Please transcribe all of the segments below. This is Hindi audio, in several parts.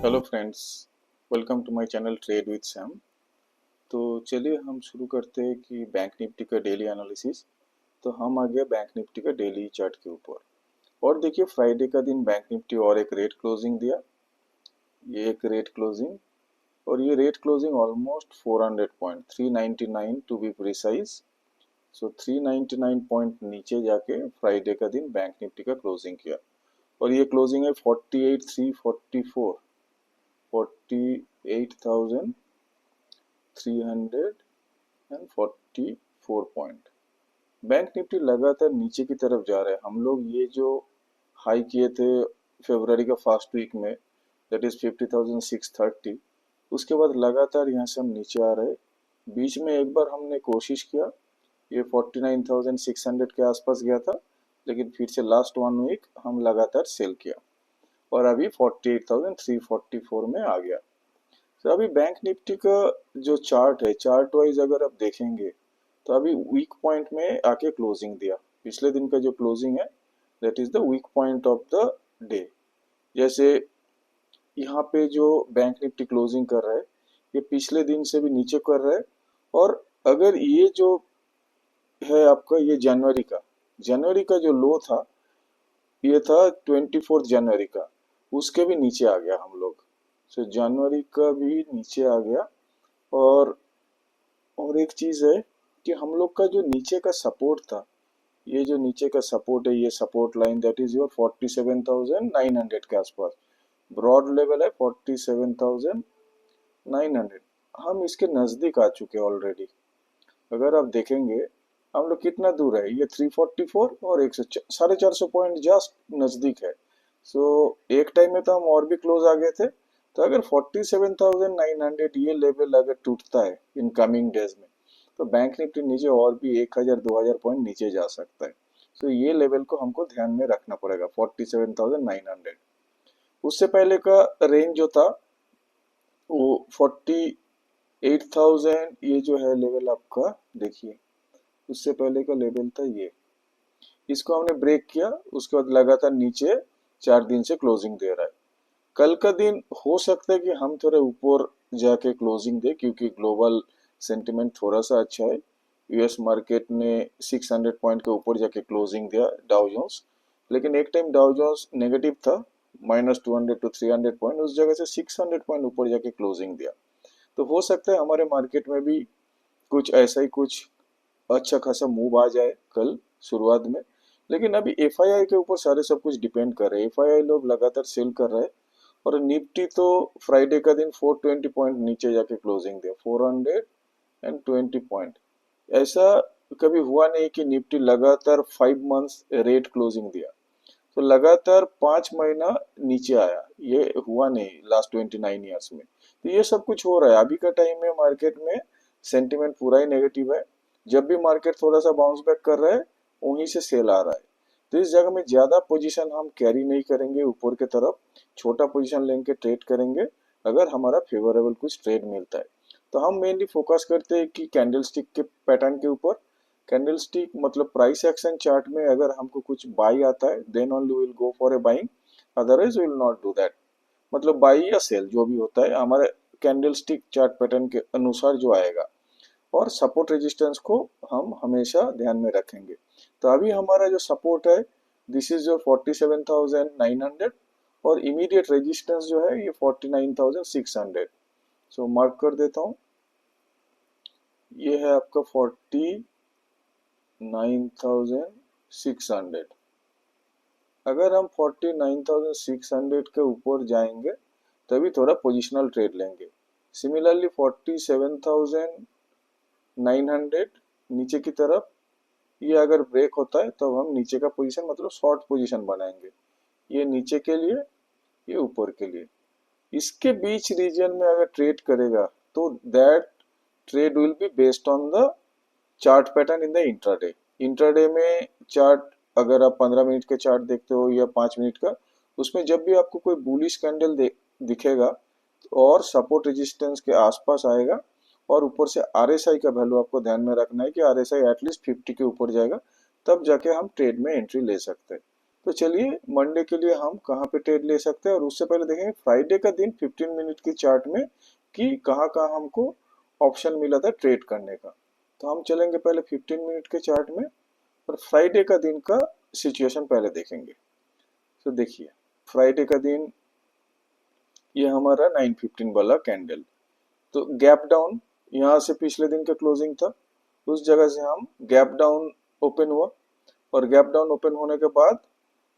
Hello friends, welcome to my channel trade with Sam. तो चलिए हम शुरू करते हैं कि बैंक निफ्टी का डेली एनालिसिस। तो हम आ गए बैंक निफ्टी का डेली चार्ट के ऊपर। और देखिए फ्राइडे का दिन बैंक निफ्टी और एक रेट क्लोजिंग दिया। ये एक रेट क्लोजिंग, और ये rate closing almost 400 point 399 to be precise. So 399 point नीचे जाके फ्राइडे का दिन बैंक निफ्टी का क्लोजिंग किया। और ये क्लोजिंग है 48,344, 48,344 पॉइंट। बैंक निफ्टी लगातार नीचे की तरफ जा रहा है। हम लोग ये जो हाई किए थे फरवरी का फर्स्ट वीक में, दैट इज 50,630, उसके बाद लगातार यहाँ से हम नीचे आ रहे। बीच में एक बार हमने कोशिश किया, ये 49,600 के आसपास गया था, लेकिन फिर से लास्ट वन वीक हम लगातार सेल किया और अभी 48,344 में आ गया। तो अभी बैंक निफ्टी का जो चार्ट है, चार्ट वाइज अगर आप देखेंगे तो अभी वीक पॉइंट में आके क्लोजिंग दिया। पिछले दिन का जो क्लोजिंग है that is the weak point of the day. जैसे यहाँ पे जो बैंक निफ्टी क्लोजिंग कर रहा है, ये पिछले दिन से भी नीचे कर रहा है। और अगर ये जो है आपका, ये जनवरी का जो लो था, ये था 24 जनवरी का, उसके भी नीचे आ गया हम लोग। सो जनवरी का भी नीचे आ गया। और एक चीज है कि हम लोग का जो नीचे का सपोर्ट था, ये जो नीचे का सपोर्ट है, ये support line that is your 47,900 के आसपास। ब्रॉड लेवल है 47,900। हम इसके नजदीक आ चुके हैं ऑलरेडी। अगर आप देखेंगे हम लोग कितना दूर है, ये 344 और 450 पॉइंट जस्ट नजदीक है। सो एक टाइम में तो हम और भी क्लोज आ गए थे। तो अगर 47,900 ये लेवल अगर टूटता है इन कमिंग डेज में, तो बैंक निफ्टी नीचे और भी 1,000-2,000 पॉइंट नीचे जा सकता है। तो ये लेवल को हमको ध्यान में रखना पड़ेगा 47,900। उससे पहले का रेंज जो था वो 48,000, ये जो है लेवल आपका, देखिए उससे पहले का लेवल था ये। इसको हमने ब्रेक किया, उसके बाद लगातार नीचे 4 दिन से क्लोजिंग दे रहा है। कल का दिन हो सकता है कि हम थोड़े ऊपर जाके क्लोजिंग दे, क्योंकि ग्लोबल सेंटिमेंट थोड़ा सा अच्छा है। यूएस मार्केट ने 600 पॉइंट के ऊपर जाके क्लोजिंग दिया डाउ जोन्स, लेकिन एक टाइम डाउ जोन्स नेगेटिव था, -200 टू 300 पॉइंट, उस जगह से 600 पॉइंट ऊपर जाके क्लोजिंग दिया। तो हो सकता है हमारे मार्केट में भी कुछ ऐसा ही कुछ अच्छा खासा मूव आ जाए कल शुरुआत में। लेकिन अभी एफआईआई के ऊपर सारे सब कुछ डिपेंड कर रहे हैं। एफआईआई लोग लगातार सेल कर रहे हैं। और निफ्टी तो फ्राइडे का दिन 420 पॉइंट नीचे जाके क्लोजिंग दिया, 420 पॉइंट। ऐसा कभी हुआ नहीं कि निफ्टी लगातार 5 मंथ्स रेट क्लोजिंग दिया। तो लगातार 5 महीना नीचे आया, ये हुआ नहीं लास्ट 29 ईयर्स में। तो ये सब कुछ हो रहा है। अभी का टाइम में मार्केट में सेंटिमेंट पूरा ही नेगेटिव है। जब भी मार्केट थोड़ा सा बाउंस बैक कर रहा है, वहीं से सेल आ रहा है। तो इस जगह में ज्यादा पोजीशन हम कैरी नहीं करेंगे ऊपर की तरफ, छोटा पोजीशन लेके ट्रेड करेंगे अगर हमारा फेवरेबल कुछ ट्रेड मिलता है। तो हम मेनली फोकस करते हैं कि कैंडलस्टिक के पैटर्न के ऊपर। कैंडलस्टिक मतलब प्राइस एक्शन चार्ट में अगर हमको कुछ बाई आता है then only will go for a buying, otherwise will not do that. मतलब बाई या सेल जो भी होता है हमारे कैंडलस्टिक चार्ट पैटर्न के अनुसार जो आएगा। और सपोर्ट रेजिस्टेंस को हम हमेशा ध्यान में रखेंगे। तो अभी हमारा जो सपोर्ट है दिस इज योर 47,900, और इमीडिएट रेजिस्टेंस जो है ये 49,600। सो मार्क कर देता हूँ, ये है आपका 49,600। अगर हम 49,600 के ऊपर जाएंगे तभी थोड़ा पोजिशनल ट्रेड लेंगे। सिमिलरली 47,900 नीचे की तरफ, ये अगर ब्रेक होता है तो हम नीचे का पोजीशन मतलब शॉर्ट पोजीशन बनाएंगे। ये नीचे के लिए, ये ऊपर के लिए। इसके बीच रीजन में अगर ट्रेड करेगा तो that trade will be based on the chart pattern in the intraday. Intraday में चार्ट, अगर आप 15 मिनट के चार्ट देखते हो या 5 मिनट का, उसमें जब भी आपको कोई बुलिश कैंडल दिखेगा और सपोर्ट रेजिस्टेंस के आसपास आएगा, और ऊपर से आरएसआई का वैल्यू आपको ध्यान में रखना है कि आरएसआई एटलीस्ट 50 के ऊपर जाएगा, तब जाके हम ट्रेड में एंट्री ले सकते हैं। तो चलिए मंडे के लिए हम कहाँ पे ट्रेड ले सकते हैं, और उससे पहले देखेंगे फ्राइडे का दिन 15 मिनट की चार्ट में कि कहाँ कहाँ हमको ऑप्शन मिला था ट्रेड करने का। तो हम चलेंगे पहले 15 मिनट के चार्ट में और फ्राइडे का दिन का सिचुएशन पहले देखेंगे। तो देखिए फ्राइडे का दिन ये हमारा 9:15 वाला कैंडल, तो गैप डाउन यहाँ से पिछले दिन का क्लोजिंग था, उस जगह से हम गैप डाउन ओपन हुआ, और गैप डाउन ओपन होने के बाद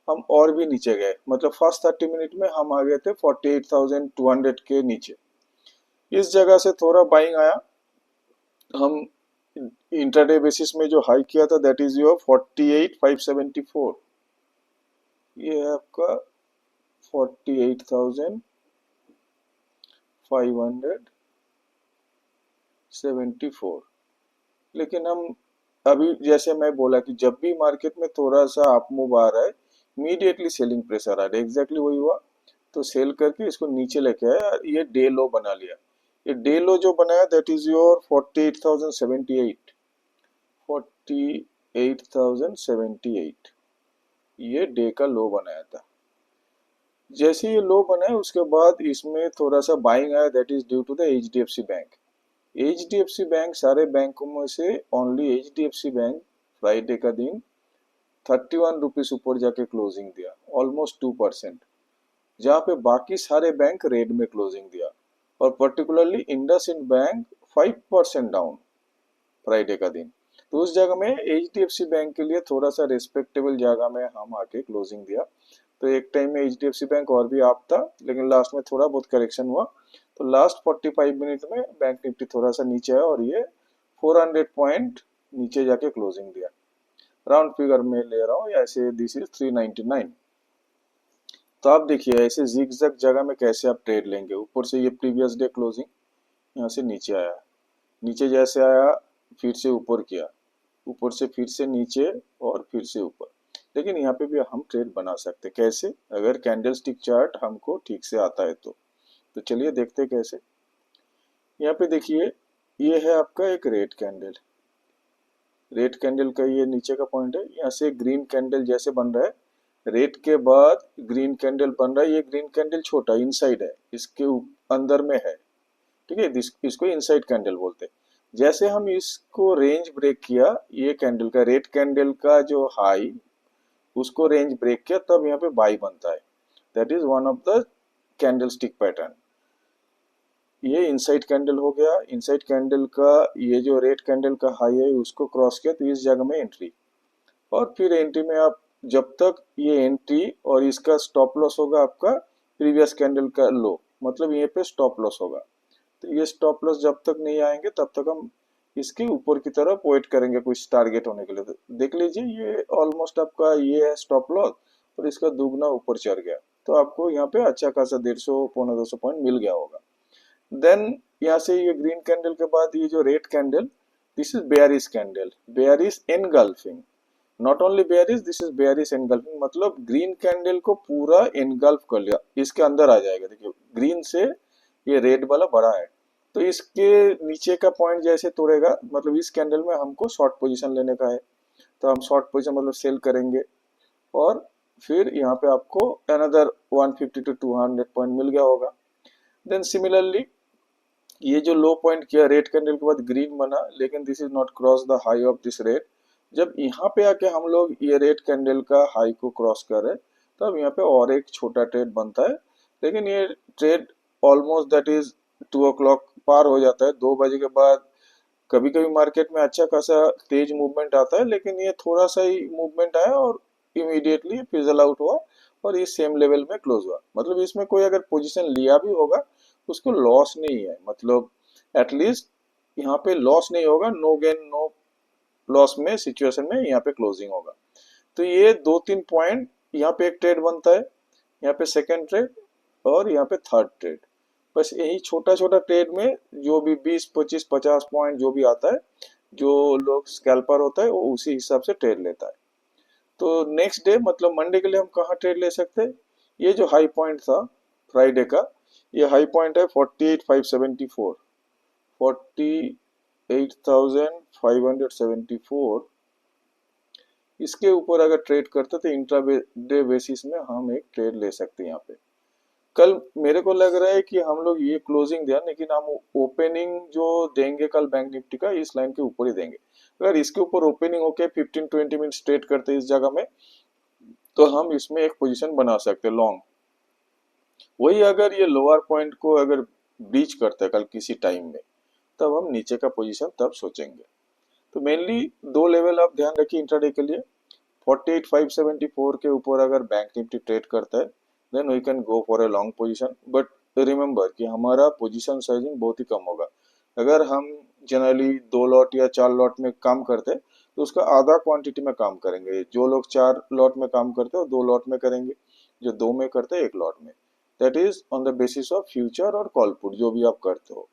हम और भी नीचे गए, मतलब फर्स्ट 30 मिनट में हम आ गए थे 48,200 के नीचे। इस जगह से थोड़ा बाइंग आया, हम इंटरडे बेसिस में जो हाई किया था दैट इज योर 48,574, ये है आपका 48,574। लेकिन हम अभी जैसे मैं बोला कि जब भी मार्केट में थोड़ा सा अप मूव आ रहा है इमीडिएटली सेलिंग प्रेशर आ रहा है, एग्जैक्टली वही हुआ। तो सेल करके इसको नीचे लेके आया, ये डे लो बना लिया। ये डे लो जो बनाया दैट इज योर 48,078, 48,078 ये डे का लो बनाया था। जैसे ये लो बना है उसके बाद इसमें थोड़ा सा बाइंग आया, that is due to the HDFC bank. HDFC bank सारे बैंकों में से ओनली HDFC बैंक फ्राइडे का दिन 31 रुपीज ऊपर जाके क्लोजिंग दिया, ऑलमोस्ट 2%, जहाँ पे बाकी सारे बैंक रेड में क्लोजिंग दिया, और particularly IndusInd bank 5% down Friday का दिन। तो उस जगह में HDFC बैंक के लिए थोड़ा सा रिस्पेक्टेबल जगह में हम आके क्लोजिंग दिया। तो एक टाइम में HDFC बैंक और भी अप था, लेकिन लास्ट में थोड़ा बहुत करेक्शन हुआ। तो लास्ट 45 मिनट में बैंक निफ्टी थोड़ा सा नीचे आया और ये 400 पॉइंट नीचे जाके क्लोजिंग दिया। राउंड फिगर में ले रहा हूँ, ऐसे दिस इज 399। तो आप देखिए ऐसे जिगजैग जगह में कैसे आप ट्रेड लेंगे। ऊपर से ये प्रीवियस डे क्लोजिंग यहाँ से नीचे आया, नीचे जैसे आया फिर से ऊपर किया, ऊपर से फिर से नीचे और फिर से ऊपर। लेकिन यहाँ पे भी हम ट्रेड बना सकते, कैसे, अगर कैंडलस्टिक चार्ट हमको ठीक से आता है तो चलिए देखते हैं कैसे। यहाँ पे देखिए ये है आपका एक रेड कैंडल, रेड कैंडल का ये नीचे का पॉइंट है, यहाँ से ग्रीन कैंडल जैसे बन रहा है, रेड के बाद ग्रीन कैंडल बन रहा है। ये ग्रीन कैंडल छोटा इनसाइड है, इसके अंदर में है, ठीक है, इसको इनसाइड कैंडल बोलते हैं। जैसे हम इसको रेंज ब्रेक किया, ये कैंडल का रेड कैंडल का जो हाई उसको रेंज ब्रेक किया, तब यहाँ पे बाई बनता है। That is one of the candle stick pattern. ये इनसाइड कैंडल हो गया, इनसाइड कैंडल का ये जो रेड कैंडल का हाई है उसको क्रॉस किया, तो इस जगह में एंट्री, और फिर एंट्री में आप जब तक ये एंट्री और इसका स्टॉप लॉस होगा आपका प्रीवियस कैंडल का लो, मतलब ये पे स्टॉप लॉस होगा। तो ये स्टॉप लॉस जब तक नहीं आएंगे तब तक हम इसके ऊपर की तरफ वेट करेंगे कुछ टारगेट होने के लिए। तो देख लीजिए ये ऑलमोस्ट आपका ये है स्टॉप लॉस, और इसका दुगना ऊपर चढ़ गया, तो आपको यहाँ पे अच्छा खासा 150 पौने 200 पॉइंट मिल गया होगा। देन यहाँ से ये ग्रीन कैंडल के बाद ये जो red candle, this is bearish candle, bearish engulfing, not only bearish, this is bearish engulfing, मतलब ग्रीन कैंडल को पूरा एनगल्फ कर लिया, इसके अंदर आ जाएगा। देखिए ग्रीन से ये रेड वाला बड़ा है, तो इसके नीचे का पॉइंट जैसे तोड़ेगा, मतलब इस कैंडल में हमको शॉर्ट पोजीशन लेने का है, तो हम शॉर्ट पोजीशन मतलब सेल करेंगे, और फिर यहाँ पे आपको अनदर 150 to 200 पॉइंट मिल गया होगा। देन सिमिलरली ये जो लो पॉइंट किया रेड कैंडल के बाद ग्रीन बना, लेकिन this is not cross the high of this red. जब यहाँ पे आके हम लोग ये रेड कैंडल का हाई को क्रॉस कर रहे, तब यहाँ पे और एक छोटा ट्रेड बनता है, लेकिन ये trade almost that is 2 o'clock पार हो जाता है। 2 बजे के बाद कभी कभी मार्केट में अच्छा खासा तेज मूवमेंट आता है, लेकिन ये थोड़ा सा ही मूवमेंट आया और इमीडिएटली फिजल आउट हुआ, और ये सेम लेवल में क्लोज हुआ। मतलब इसमें कोई अगर पोजीशन लिया भी होगा उसको लॉस नहीं है, मतलब एटलीस्ट यहाँ पे लॉस नहीं होगा, नो गेन नो लॉस में सिचुएशन में यहाँ पे क्लोजिंग होगा। तो ये 2-3 पॉइंट, यहाँ पे एक ट्रेड बनता है, यहाँ पे सेकेंड ट्रेड, और यहाँ पे थर्ड ट्रेड। बस यही छोटा छोटा ट्रेड में जो भी 20, 25, 50 पॉइंट जो भी आता है, जो लोग स्कैल्पर होता है वो उसी हिसाब से ट्रेड लेता है। तो नेक्स्ट डे मतलब मंडे के लिए हम कहाँ ट्रेड ले सकते हैं, ये जो हाई पॉइंट था फ्राइडे का, ये हाई पॉइंट है 48,574, 48,574, इसके ऊपर अगर ट्रेड करते तो इंट्राडे बेसिस में हम एक ट्रेड ले सकते हैं यहाँ पे। कल मेरे को लग रहा है कि हम लोग ये क्लोजिंग दिया, लेकिन हम ओपनिंग जो देंगे कल बैंक निफ्टी का इस लाइन के ऊपर ही देंगे। अगर इसके ऊपर ओपनिंग होके 15-20 मिनट ट्रेड करते इस जगह में, तो हम इसमें एक पोजीशन बना सकते हैं लॉन्ग। वही अगर ये लोअर पॉइंट को अगर ब्रीच करता है कल किसी टाइम में, तब हम नीचे का पोजीशन तब सोचेंगे। तो मेनली दो लेवल आप ध्यान रखिए इंट्राडे के लिए। 48,574 के ऊपर अगर बैंक निफ्टी ट्रेड करता है then we can go for a long position, but remember कि हमारा पोजीशन साइजिंग बहुत ही कम होगा। अगर हम जनरली 2 लॉट या 4 लॉट में काम करते तो उसका आधा क्वांटिटी में काम करेंगे। जो लोग 4 लॉट में काम करते हैं 2 लॉट में करेंगे, जो 2 में करते हैं 1 लॉट में। That is on the basis of future और कॉल पुट जो भी आप करते हो,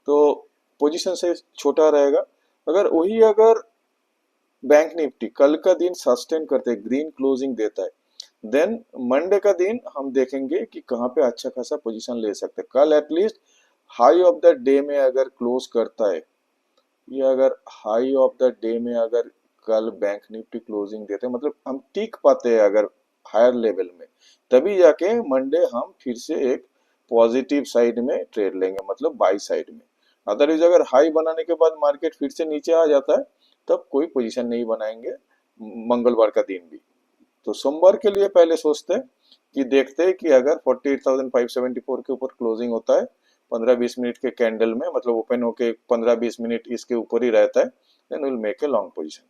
तो पोजीशन से छोटा रहेगा। अगर वही अगर बैंक निफ्टी कल का दिन सस्टेन करते ग्रीन क्लोजिंग देता है देन मंडे का दिन हम देखेंगे कि कहाँ पे अच्छा खासा पोजीशन ले सकते हैं। कल at least high of the day में अगर क्लोज करता है, या अगर हाई ऑफ द डे में अगर कल बैंक निफ्टी क्लोजिंग देते हैं, मतलब हम टिक पाते हैं अगर हायर लेवल में, तभी जाके मंडे हम फिर से एक पॉजिटिव साइड में ट्रेड लेंगे, मतलब बाई साइड में। अदरवाइज अगर हाई बनाने के बाद मार्केट फिर से नीचे आ जाता है तब कोई पोजीशन नहीं बनाएंगे मंगलवार का दिन भी। तो सोमवार के लिए पहले सोचते हैं कि देखते हैं कि अगर 48,574 के ऊपर क्लोजिंग होता है 15-20 मिनट के कैंडल में, मतलब ओपन होके 15-20 मिनट इसके ऊपर ही रहता है, then will make a long position.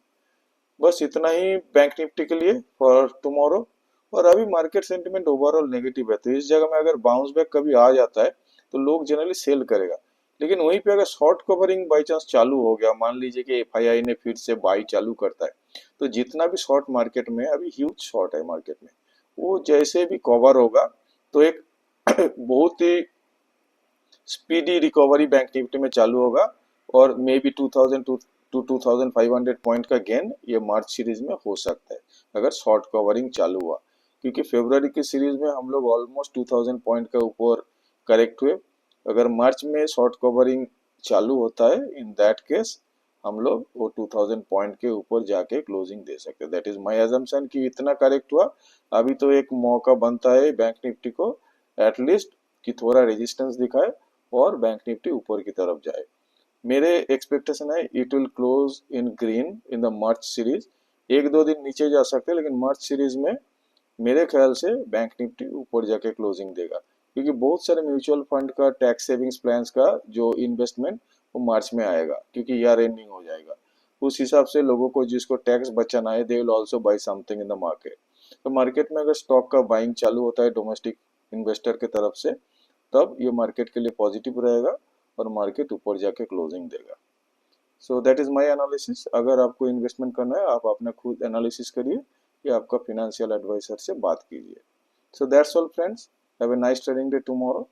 बस इतना ही बैंक निफ्टी के लिए फॉर टुमारो। और अभी मार्केट सेंटिमेंट ओवरऑल नेगेटिव है, तो इस जगह में अगर बाउंस बैक कभी आ जाता है तो लोग जनरली सेल करेगा। लेकिन वहीं पे अगर शॉर्ट कवरिंग बाई चांस चालू हो गया, मान लीजिए कि एफआईआई ने फिर से बाई चालू करता है, तो जितना भी शॉर्ट मार्केट में अभी ह्यूज शॉर्ट है मार्केट में, वो जैसे भी कवर होगा तो एक बहुत ही स्पीडी रिकवरी बैंक निफ्टी में चालू होगा, और मे बी 2000 टू 2500 पॉइंट का गेन ये मार्च सीरीज में हो सकता है अगर शॉर्ट कवरिंग चालू हुआ। क्योंकि फरवरी की सीरीज में हम लोग ऑलमोस्ट 2000 पॉइंट के ऊपर करेक्ट हुए। अगर मार्च में शॉर्ट कवरिंग चालू होता है इन दैट केस हम लोग वो 2000 पॉइंट के ऊपर जाके क्लोजिंग दे सकते हैं। दैट इज माय अजम्पशन कि इतना करेक्ट हुआ, अभी तो एक मौका बनता है बैंक निफ्टी को एटलीस्ट कि थोड़ा रेजिस्टेंस दिखाए और बैंक निफ्टी ऊपर की तरफ जाए। मेरे एक्सपेक्टेशन है it will close in green in the March series. 1-2 दिन नीचे जा सकते हैं, लेकिन मार्च सीरीज में मेरे ख्याल से बैंक निफ्टी ऊपर जाके क्लोजिंग देगा, क्योंकि बहुत सारे म्यूचुअल फंड का टैक्स सेविंग्स प्लान्स का जो इन्वेस्टमेंट वो मार्च में आएगा, क्योंकि ईयर एंडिंग हो जाएगा। उस हिसाब से लोगों को जिसको टैक्स बचाना है they will also by something in the market. तो मार्केट में अगर स्टॉक का बाइंग चालू होता है डोमेस्टिक इन्वेस्टर के तरफ से, तब ये मार्केट के लिए पॉजिटिव रहेगा और मार्केट ऊपर जाके क्लोजिंग देगा। So that is my analysis. अगर आपको इन्वेस्टमेंट करना है आप अपना खुद एनालिसिस करिए या आपका फिनेंशियल एडवाइजर से बात कीजिए। So that's all friends, have a nice trading day tomorrow.